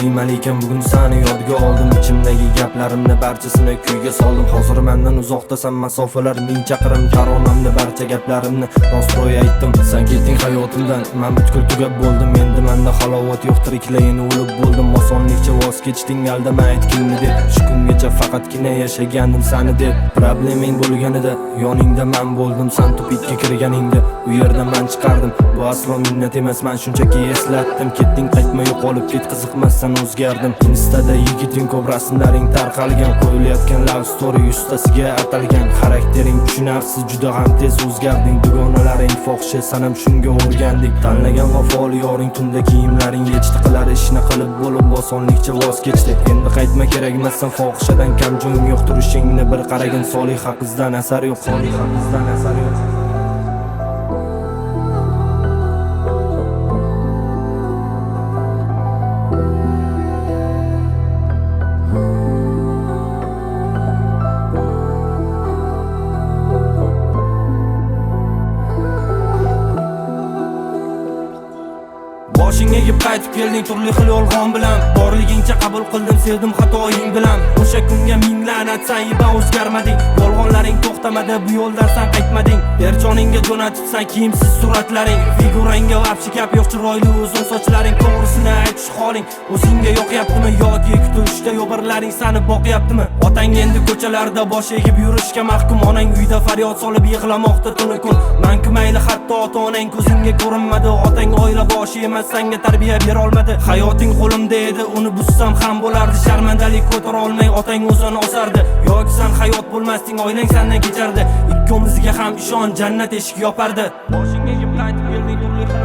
Bilmayman lekin bugun seni yodga oldim. Ichimdagi gaplarimni barchasini kuyga soldim. Hozir mendan uzoqdasan, masofalar ming chaqirim. Taronamda barcha gaplarimni rostro'y aytdim. Sen ketding hayotimdan, men butkul tugab bo'ldim. Endi menda halovat yo'q, tiriklayin o'lib bo'ldim. Osonlikcha voz kechding, aldama aytgingni deb. Shu kungacha faqatgina yashagandim seni deb. Probleming bo'lganida yoningda men bo'ldim. Sen tupikka kirganingda u yerda men chiqardim. Bu aslo minnat emas, men shunchaki eslatdim. Ketding, qaytma, yo'qolib ket, qiziqmasdan o'zgardim. Instada yigiting ko'p, rasmlaring tarqalgan. Qo'yilayotgan love story ustasiga atalgan. Xaraktering tushunarsiz, juda ham tez o'zgarding. Dugonalaring fohisha, sanam shunga o'rgandik. Tanlagan vafoli yoring tunda kiyimlaring yechdi. Qilar ishni qilib bo'lib osonlikcha voz kechdi. Endi qaytma, kerakmassan fohishadan kam joying yo'q. Turishingni bir qaragin, soliha qizdan asar yo'q. Soliha qizdan asar yo'q. Boshingga yeb qaytib kelding turli xil yolg'on bilan. Borligingcha qabul qildim, sevdim xatoying bilan. O'sha kunga ming la'nat, sen yiba o'zgarmading. Yolg'onlaring to'xtamadi, bu yo'ldan sen qaytmading. Berjoningga jo'natibsan kiyimsiz suratlaring. Figurangga vapshi gap yo'q, chiroyli uzun sochlaring. To'g'risini aytish holing o'zingga yoqyaptimi yoki kutishda yo'birlaring seni boqyaptimi? Otang endi ko'chalarda bosh egib yurishga mahkum. Onang uyda faryod solib yig'lamoqda tuni kun. Men mayli hatto ota-onang ko'zimga ko'rinmadi. Otang oila boshi emas, senga tarbiya bera olmadi. Hayoting qo'limda edi, uni bussam ham bo'lardi. Sharmandalik ko'tara olmay otang o'zini osardi. Yoki sen hayot bo'lmasding, oilang sendan kechardi. Ikkomizga ham ishon, jannat eshik yopardi. Boshingga yeb qaytib kelding turli xil